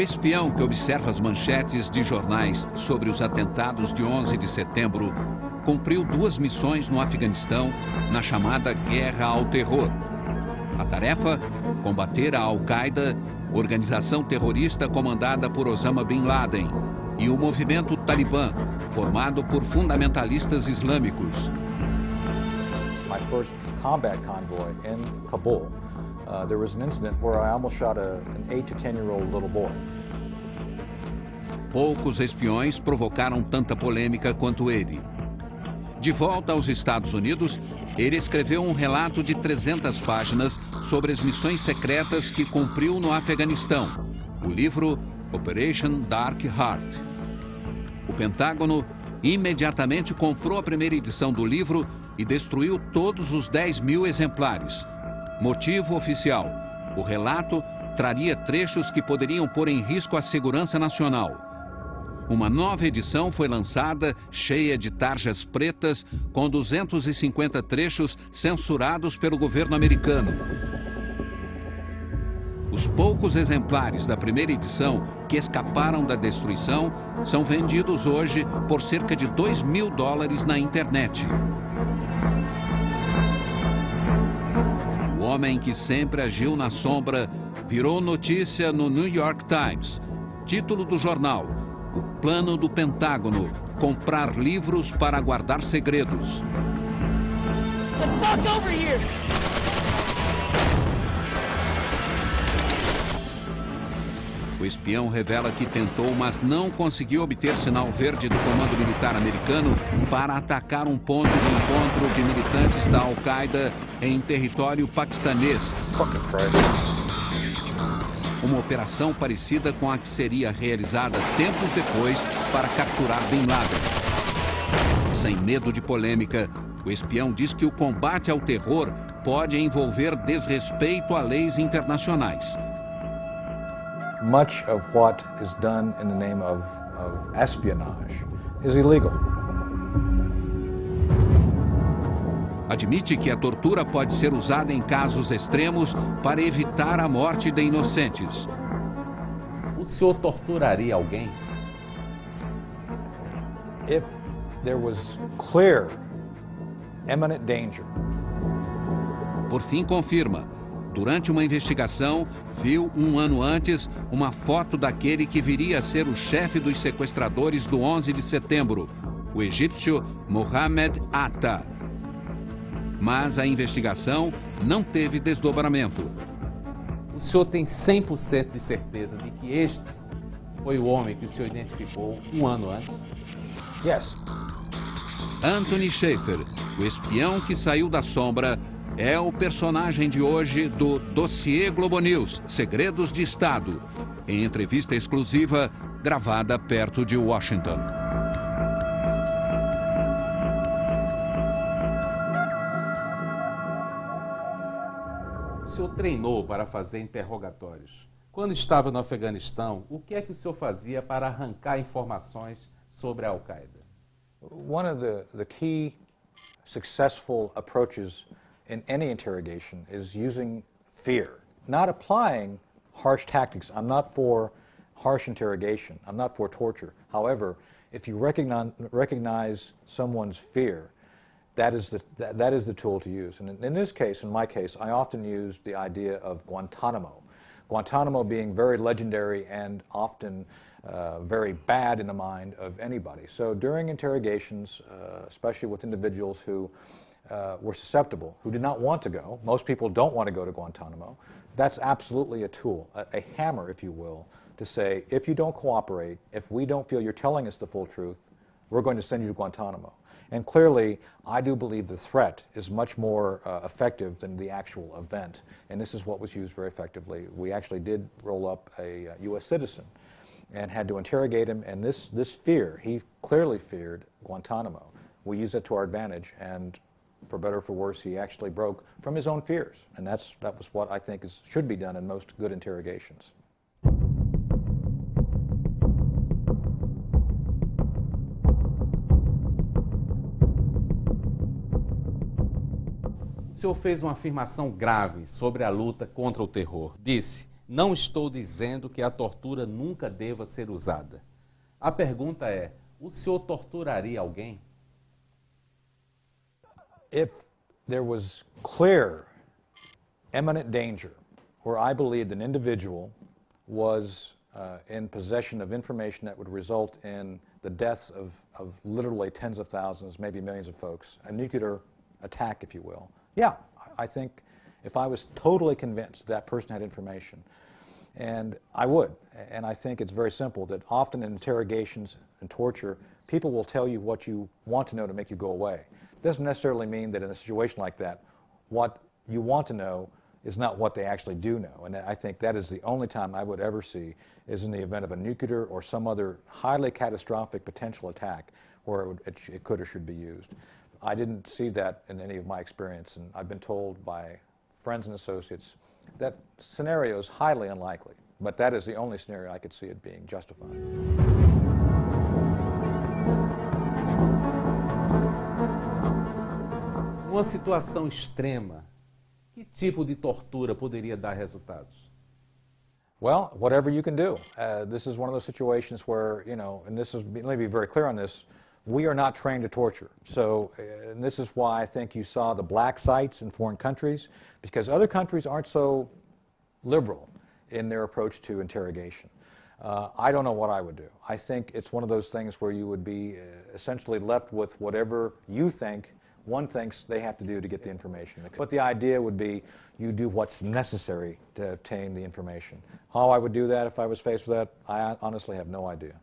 espião que observa as manchetes de jornais sobre os atentados de 11 de setembro cumpriu 2 missões no Afeganistão na chamada guerra ao terror. A tarefa, combater a Al-Qaeda, organização terrorista comandada por Osama Bin Laden, e o Movimento Talibã, formado por fundamentalistas islâmicos. My first combat convoy in Kabul, there was an incident where I almost shot an 8 to 10-year-old little boy. Poucos espiões provocaram tanta polêmica quanto ele. De volta aos Estados Unidos, ele escreveu um relato de 300 páginas sobre as missões secretas que cumpriu no Afeganistão, o livro Operation Dark Heart. O Pentágono imediatamente comprou a primeira edição do livro e destruiu todos os 10.000 exemplares. Motivo oficial: o relato traria trechos que poderiam pôr em risco a segurança nacional. Uma nova edição foi lançada, cheia de tarjas pretas, com 250 trechos censurados pelo governo americano. Os poucos exemplares da primeira edição que escaparam da destruição são vendidos hoje por cerca de $2.000 na internet. O homem que sempre agiu na sombra virou notícia no New York Times. Título do jornal: o plano do Pentágono, comprar livros para guardar segredos. The fuck over here! O espião revela que tentou, mas não conseguiu obter sinal verde do comando militar americano para atacar um ponto de encontro de militantes da Al-Qaeda em território paquistanês. Uma operação parecida com a que seria realizada tempos depois para capturar Bin Laden. Sem medo de polêmica, o espião diz que o combate ao terror pode envolver desrespeito a leis internacionais. Much of what is done in the name of espionage is illegal. Admite que a tortura pode ser usada em casos extremos para evitar a morte de inocentes. O senhor torturaria alguém? If there was clear, imminent danger. Por fim, confirma: durante uma investigação, viu um ano antes uma foto daquele que viria a ser o chefe dos sequestradores do 11 de setembro, o egípcio Mohamed Atta. Mas a investigação não teve desdobramento. O senhor tem 100% de certeza de que este foi o homem que o senhor identificou um ano antes? Yes. Anthony Shaffer, o espião que saiu da sombra, é o personagem de hoje do Dossiê Globo News, Segredos de Estado, em entrevista exclusiva gravada perto de Washington. O senhor treinou para fazer interrogatórios. Quando estava no Afeganistão, o que é que o senhor fazia para arrancar informações sobre a Al-Qaeda? One of the key successful approaches in any interrogation is using fear, not applying harsh tactics. I'm not for harsh interrogation. I'm not for torture. However, if you recognize someone's fear, that is the tool to use. And in this case, in my case, I often use the idea of Guantanamo. Guantanamo being very legendary and often very bad in the mind of anybody. So during interrogations, especially with individuals who were susceptible, who did not want to go. Most people don't want to go to Guantanamo. That's absolutely a tool, a hammer, if you will, to say, if you don't cooperate, if we don't feel you're telling us the full truth, we're going to send you to Guantanamo. And clearly, I do believe the threat is much more effective than the actual event. And this is what was used very effectively. We actually did roll up a U.S. citizen and had to interrogate him. And this fear, he clearly feared Guantanamo. We used it to our advantage. And for better or for worse, he actually broke from his own fears. And that was what I think should be done in most good interrogations. O senhor fez uma afirmação grave sobre a luta contra o terror. Disse: Não estou dizendo que a tortura nunca deva ser usada. A pergunta é, o senhor torturaria alguém? If there was clear, imminent danger where I believed an individual was in possession of information that would result in the deaths of literally tens of thousands, maybe millions of folks, a nuclear attack, if you will. Yeah, I think if I was totally convinced that person had information, and I would, and I think it's very simple that often in interrogations and torture, people will tell you what you want to know to make you go away. It doesn't necessarily mean that in a situation like that, what you want to know is not what they actually do know. And I think that is the only time I would ever see is in the event of a nuclear or some other highly catastrophic potential attack where it could or should be used. I didn't see that in any of my experience, and I've been told by friends and associates that scenario is highly unlikely, but that is the only scenario I could see it being justified. Numa situação extrema, que tipo de tortura poderia dar resultados? Well, whatever you can do. This is one of those situations where, you know, and this is, let me be very clear on this, we are not trained to torture. So, and this is why I think you saw the black sites in foreign countries, because other countries aren't so liberal in their approach to interrogation. I don't know what I would do. I think it's one of those things where you would be essentially left with whatever you think one thinks they have to do to get the information. But the idea would be you do what's necessary to obtain the information. How I would do that if I was faced with that, I honestly have no idea.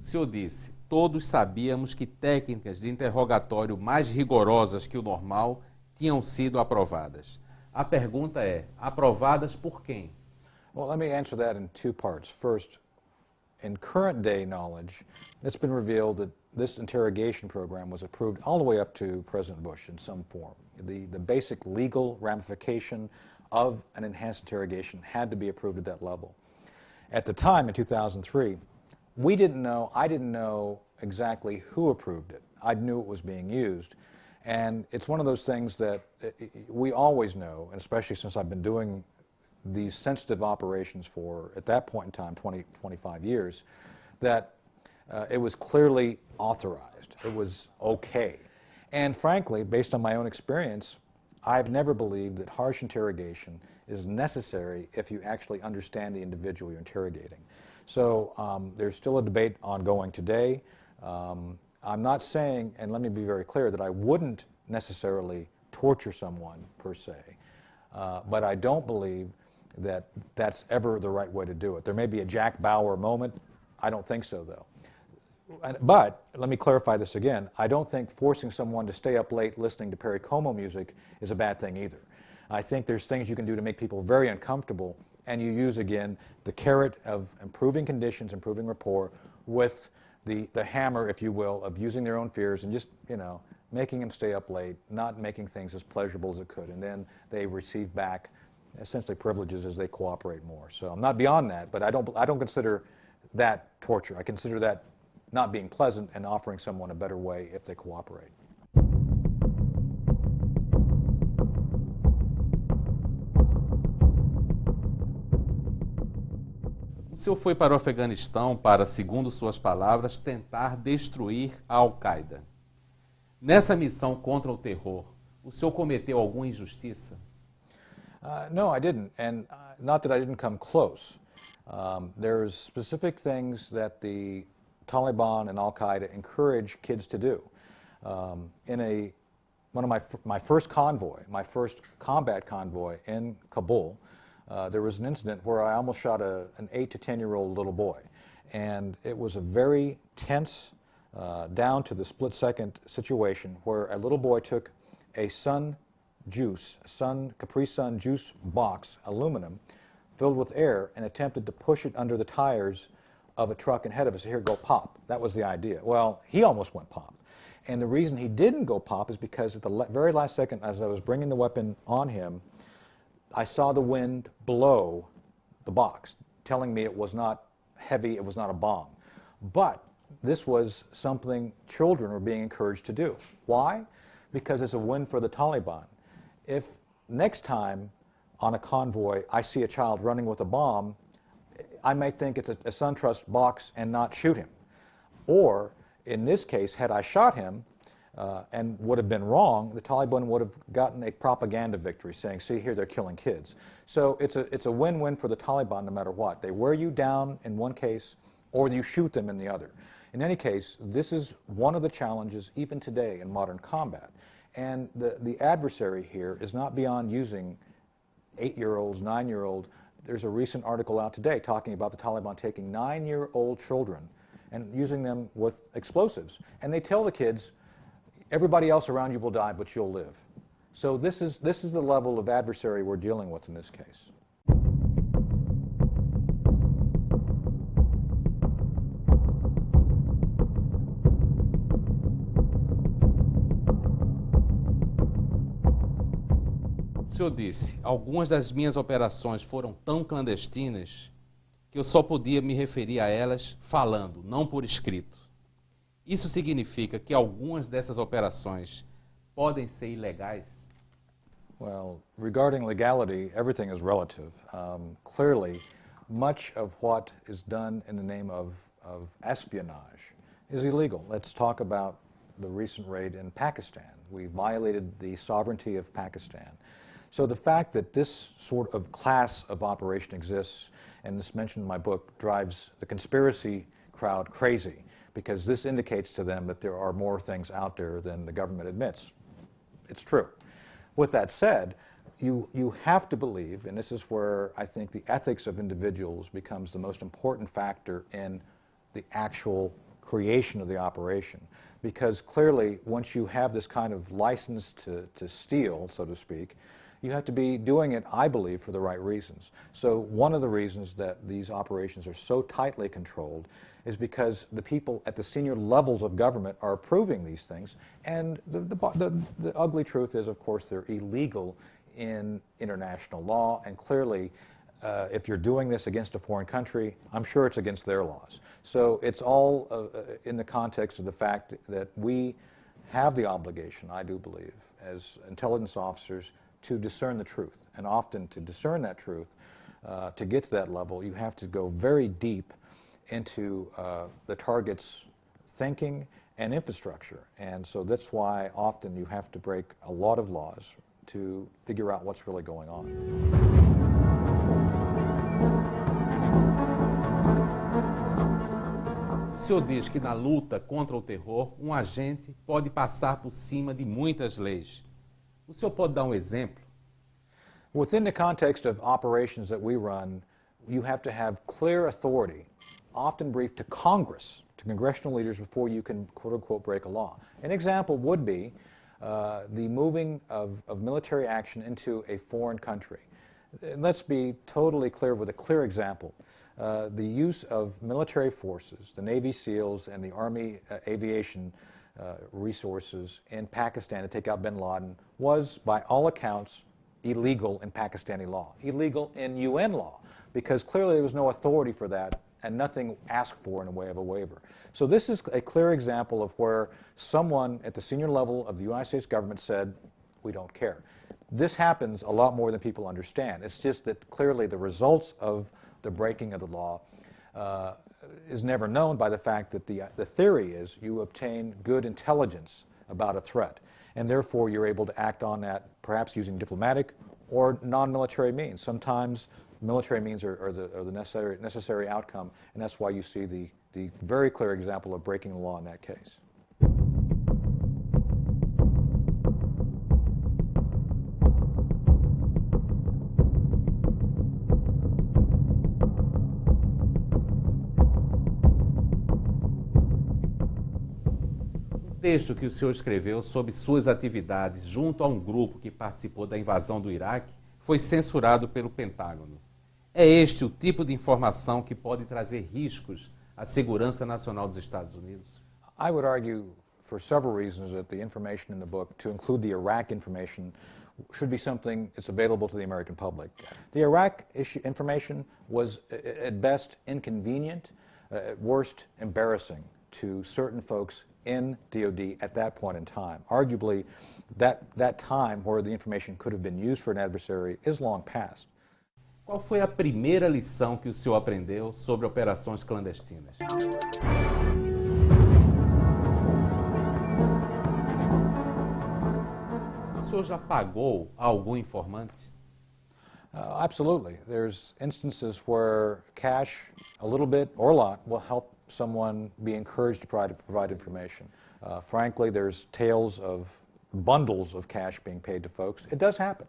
O senhor disse, todos sabíamos que técnicas de interrogatório mais rigorosas que o normal tinham sido aprovadas. A pergunta é, aprovadas por quem? Well, let me answer that in two parts. First, in current day knowledge, it's been revealed that this interrogation program was approved all the way up to President Bush in some form. The basic legal ramification of an enhanced interrogation had to be approved at that level. At the time, in 2003, I didn't know exactly who approved it. I knew it was being used. And it's one of those things that we always know, and especially since I've been doing these sensitive operations for, at that point in time, 25 years, that it was clearly authorized. It was okay. And frankly, based on my own experience, I've never believed that harsh interrogation is necessary if you actually understand the individual you're interrogating. So there's still a debate ongoing today. I'm not saying, and let me be very clear, that I wouldn't necessarily torture someone per se, but I don't believe that that's ever the right way to do it. There may be a Jack Bauer moment. I don't think so, though. But let me clarify this again. I don't think forcing someone to stay up late listening to Perry Como music is a bad thing either. I think there's things you can do to make people very uncomfortable, and you use, again, the carrot of improving conditions, improving rapport, with the hammer, if you will, of using their own fears and just, you know, making them stay up late, not making things as pleasurable as it could. And then they receive back essentially privileges as they cooperate more. So I'm not beyond that, but I don't consider that torture. I consider that not being pleasant and offering someone a better way if they cooperate. O senhor foi para o Afeganistão para, segundo suas palavras, tentar destruir a Al-Qaeda. Nessa missão contra o terror, o senhor cometeu alguma injustiça? No, I didn't, and not that I didn't come close. There's specific things that the Taliban and Al-Qaeda encourage kids to do. One of my first convoy, my first combat convoy in Kabul, there was an incident where I almost shot an 8 to 10-year-old little boy. And it was a very tense, down to the split-second situation where a little boy took a Capri Sun juice box, aluminum, filled with air, and attempted to push it under the tires of a truck ahead of us. Here, go pop. That was the idea. Well, he almost went pop. And the reason he didn't go pop is because at the very last second, as I was bringing the weapon on him, I saw the wind blow the box, telling me it was not heavy, it was not a bomb. But this was something children were being encouraged to do. Why? Because it's a win for the Taliban. If next time on a convoy I see a child running with a bomb, I might think it's a SunTrust box and not shoot him. Or, in this case, had I shot him and would have been wrong, the Taliban would have gotten a propaganda victory saying, see here, they're killing kids. So it's a win-win for the Taliban no matter what. They wear you down in one case or you shoot them in the other. In any case, this is one of the challenges even today in modern combat. And the adversary here is not beyond using 8-year-olds, 9-year-olds. There's a recent article out today talking about the Taliban taking 9-year-old children and using them with explosives. And they tell the kids, everybody else around you will die, but you'll live. So this is the level of adversary we're dealing with in this case. O senhor disse, algumas das minhas operações foram tão clandestinas que eu só podia me referir a elas falando, não por escrito. Isso significa que algumas dessas operações podem ser ilegais? Well, regarding legality, everything is relative. Clearly, much of what is done in the name of espionage is illegal. Let's talk about the recent raid in Pakistan. We violated the sovereignty of Pakistan. So the fact that this sort of class of operation exists, and this mentioned in my book, drives the conspiracy crowd crazy, because this indicates to them that there are more things out there than the government admits. It's true. With that said, you have to believe, and this is where I think the ethics of individuals becomes the most important factor in the actual creation of the operation. Because clearly, once you have this kind of license to steal, so to speak, you have to be doing it, I believe, for the right reasons. So one of the reasons that these operations are so tightly controlled is because the people at the senior levels of government are approving these things. And the ugly truth is, of course, they're illegal in international law. And clearly, if you're doing this against a foreign country, I'm sure it's against their laws. So it's all in the context of the fact that we have the obligation, I do believe, as intelligence officers, to discern the truth. And often to discern that truth, to get to that level, you have to go very deep into the target's thinking and infrastructure. And so that's why often you have to break a lot of laws to figure out what's really going on. O senhor diz que na luta contra o terror, um agente pode passar por cima de muitas leis. O senhor pode dar um exemplo? Within the context of operations that we run, you have to have clear authority, often briefed to Congress, to congressional leaders before you can, quote-unquote, break a law. An example would be the moving of military action into a foreign country. And let's be totally clear with a clear example. The use of military forces, the Navy SEALs and the Army aviation resources in Pakistan to take out bin Laden was, by all accounts, illegal in Pakistani law. Illegal in UN law, because clearly there was no authority for that and nothing asked for in the way of a waiver. So this is a clear example of where someone at the senior level of the United States government said, we don't care. This happens a lot more than people understand. It's just that clearly the results of the breaking of the law is never known by the fact that the theory is you obtain good intelligence about a threat, and therefore you're able to act on that perhaps using diplomatic or non-military means. Sometimes military means are the necessary outcome, and that's why you see the very clear example of breaking the law in that case. O texto que o senhor escreveu sobre suas atividades junto a um grupo que participou da invasão do Iraque foi censurado pelo Pentágono. É este o tipo de informação que pode trazer riscos à segurança nacional dos Estados Unidos? I would argue for several reasons that the information in the book, to include the Iraq information, should be something that's available to the American public. The Iraq information was, at best, inconvenient, at worst, embarrassing to certain folks in DOD at that point in time. Arguably, that time where the information could have been used for an adversary is long past. Qual foi a primeira lição que o senhor aprendeu sobre operações clandestinas? O senhor já pagou algum informante? Absolutely. There's instances where cash, a little bit or a lot, will help someone be encouraged to provide information. Frankly, there's tales of bundles of cash being paid to folks. It does happen.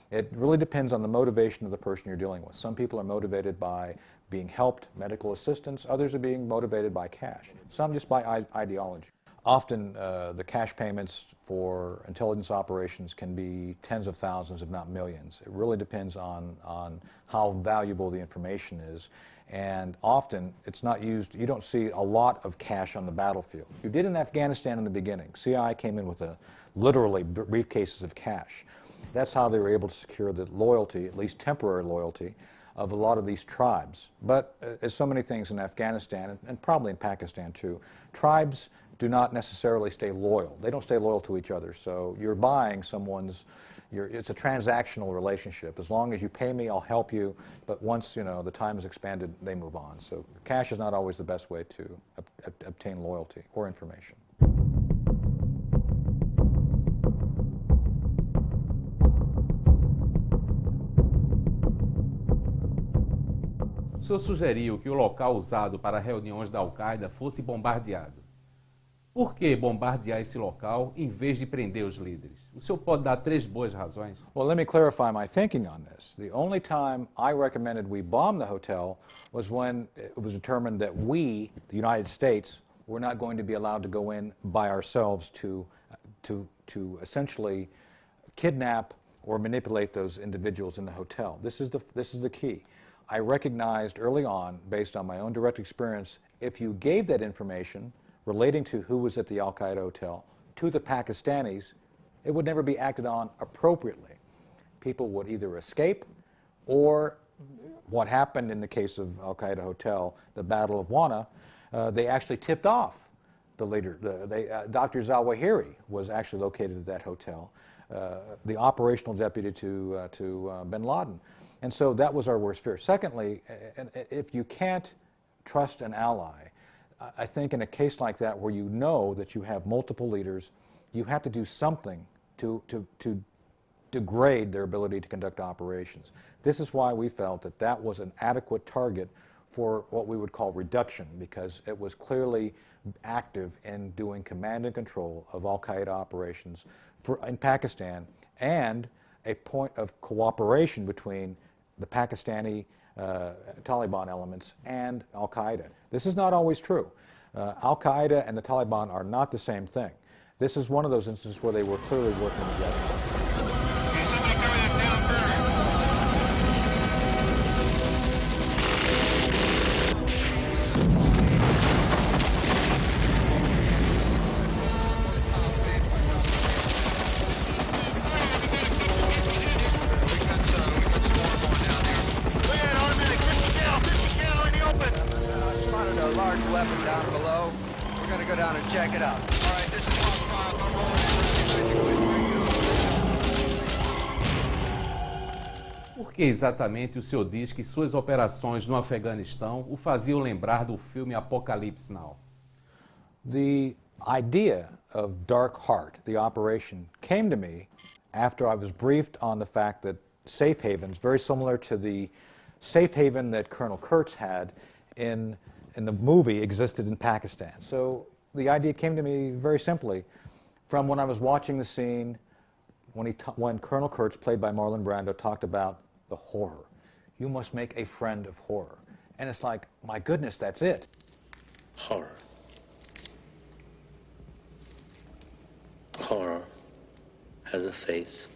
It really depends on the motivation of the person you're dealing with. Some people are motivated by being helped, medical assistance. Others are being motivated by cash. Some just by ideology. Often, the cash payments for intelligence operations can be tens of thousands, if not millions. It really depends on how valuable the information is. And often, it's not used, you don't see a lot of cash on the battlefield. You did in Afghanistan in the beginning. CIA came in with literally briefcases of cash. That's how they were able to secure the loyalty, at least temporary loyalty, of a lot of these tribes. But as so many things in Afghanistan, and probably in Pakistan too, tribes do not necessarily stay loyal. They don't stay loyal to each other. So you're buying someone's, it's a transactional relationship. As long as you pay me, I'll help you. But once, the time is expanded, they move on. So cash is not always the best way to obtain loyalty or information. O senhor sugeriu que o local usado para reuniões da Al-Qaeda fosse bombardeado. Por que bombardear esse local em vez de prender os líderes? O senhor pode dar 3 boas razões? Well, let me clarify my thinking on this. The only time I recommended we bomb the hotel was when it was determined that we, the United States, were not going to be allowed to go in by ourselves to essentially kidnap or manipulate those individuals in the hotel. This is the key. I recognized early on, based on my own direct experience, if you gave that information relating to who was at the Al-Qaeda hotel to the Pakistanis, it would never be acted on appropriately. People would either escape, or what happened in the case of Al-Qaeda hotel, the Battle of Wana, they actually tipped off the leader. Dr. Zawahiri was actually located at that hotel, the operational deputy to bin Laden. And so that was our worst fear. Secondly, if you can't trust an ally, I think in a case like that where you know that you have multiple leaders, you have to do something to degrade their ability to conduct operations. This is why we felt that that was an adequate target for what we would call reduction, because it was clearly active in doing command and control of Al-Qaeda operations in Pakistan, and a point of cooperation between the Pakistani Taliban elements and Al-Qaeda. This is not always true. Al-Qaeda and the Taliban are not the same thing. This is one of those instances where they were clearly working together. Weapon down below. We're going to go down and check it out. All right, this is Fox 5. I'm rolling. Por que exatamente o senhor diz que suas operações no Afeganistão o faziam lembrar do filme Apocalipse Now? The idea of Dark Heart, the operation, came to me after I was briefed on the fact that safe havens, very similar to the safe haven that Colonel Kurtz had in the movie, existed in Pakistan. So the idea came to me very simply from when I was watching the scene when Colonel Kurtz, played by Marlon Brando, talked about the horror. You must make a friend of horror. And it's like, my goodness, that's it. Horror. Horror has a face.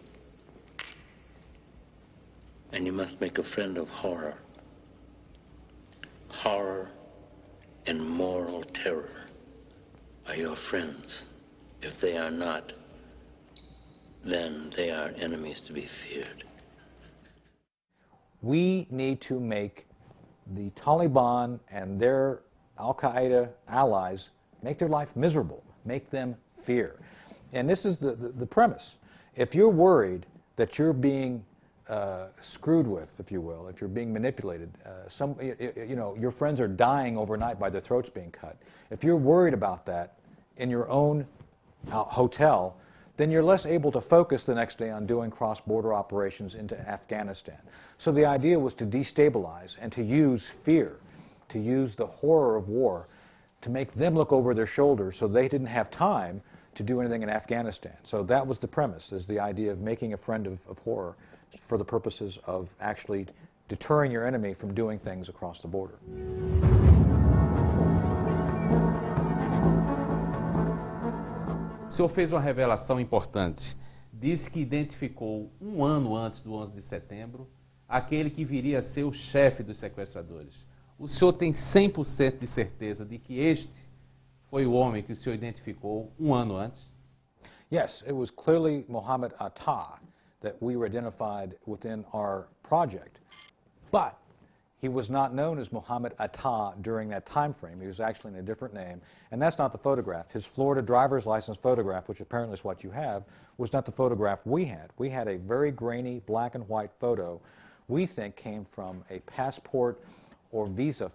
And you must make a friend of horror. Horror and moral terror are your friends. If they are not, then they are enemies to be feared. We need to make the Taliban and their Al-Qaeda allies make their life miserable, make them fear. And this is the premise. If you're worried that you're being screwed with, if you will, if you're being manipulated, your friends are dying overnight by their throats being cut. If you're worried about that in your own hotel, then you're less able to focus the next day on doing cross-border operations into Afghanistan. So the idea was to destabilize and to use fear, to use the horror of war, to make them look over their shoulders so they didn't have time to do anything in Afghanistan. So that was the premise, is the idea of making a friend of horror for the purposes of actually deterring your enemy from doing things across the border. O senhor fez uma revelação importante. Disse que identificou um ano antes do 11 de setembro aquele que viria a ser o chefe dos sequestradores. O senhor tem 100% de certeza de que este foi o homem que o senhor identificou um ano antes? Yes, it was clearly Mohammed Atta that we were identified within our project. But he was not known as Mohammed Atta during that time frame. He was actually in a different name. And that's not the photograph. His Florida driver's license photograph, which apparently is what you have, was not the photograph we had. We had a very grainy black and white photo we think came from a passport or visa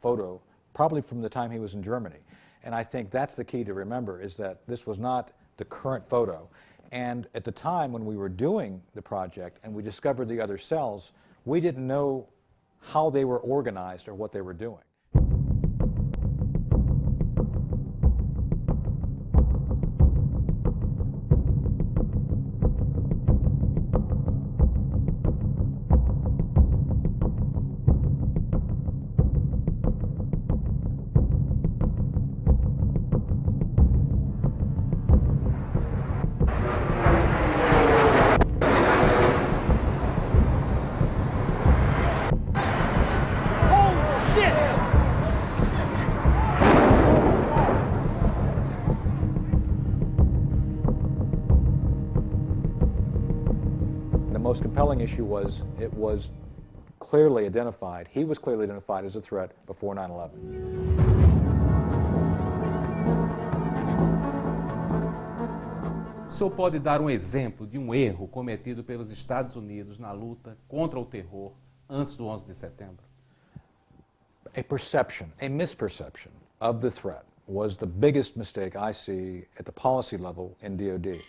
photo, probably from the time he was in Germany. And I think that's the key to remember, is that this was not the current photo. And at the time when we were doing the project and we discovered the other cells, we didn't know how they were organized or what they were doing. The most compelling issue was it was clearly identified, he was clearly identified as a threat before 9/11. O senhor pode dar um exemplo de um erro cometido pelos Estados Unidos na luta contra o terror antes do 11 de setembro? A perception, a misperception of the threat was the biggest mistake I see at the policy level in DoD.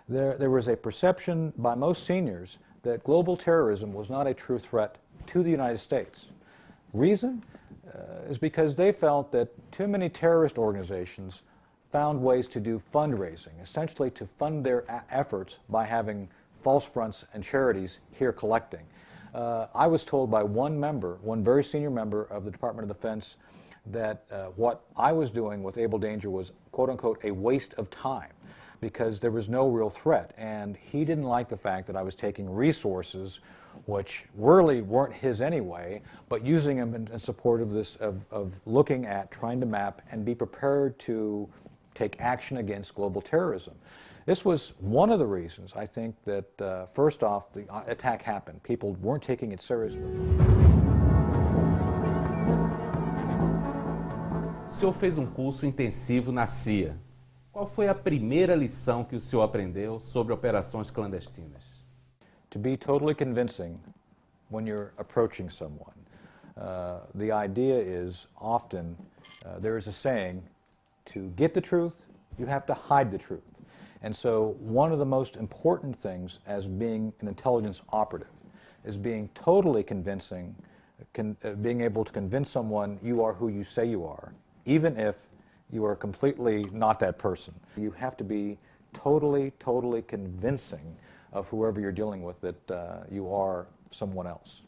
There was a perception by most seniors that global terrorism was not a true threat to the United States. Reason is because they felt that too many terrorist organizations found ways to do fundraising, essentially to fund their efforts by having false fronts and charities here collecting. I was told by one very senior member of the Department of Defense, that what I was doing with Able Danger was, quote unquote, a waste of time, because there was no real threat. And he didn't like the fact that I was taking resources which really weren't his anyway, but using them in support of this, of looking at, trying to map, and be prepared to take action against global terrorism. This was one of the reasons, I think, that first off, the attack happened. People weren't taking it seriously. O senhor fez um curso intensivo na CIA. Qual foi a primeira lição que o senhor aprendeu sobre operações clandestinas? To be totally convincing when you're approaching someone. The idea is often, there is a saying, to get the truth, you have to hide the truth. And so one of the most important things as being an intelligence operative is being totally convincing, being able to convince someone you are who you say you are, even if you are completely not that person. You have to be totally, totally convincing of whoever you're dealing with that you are someone else.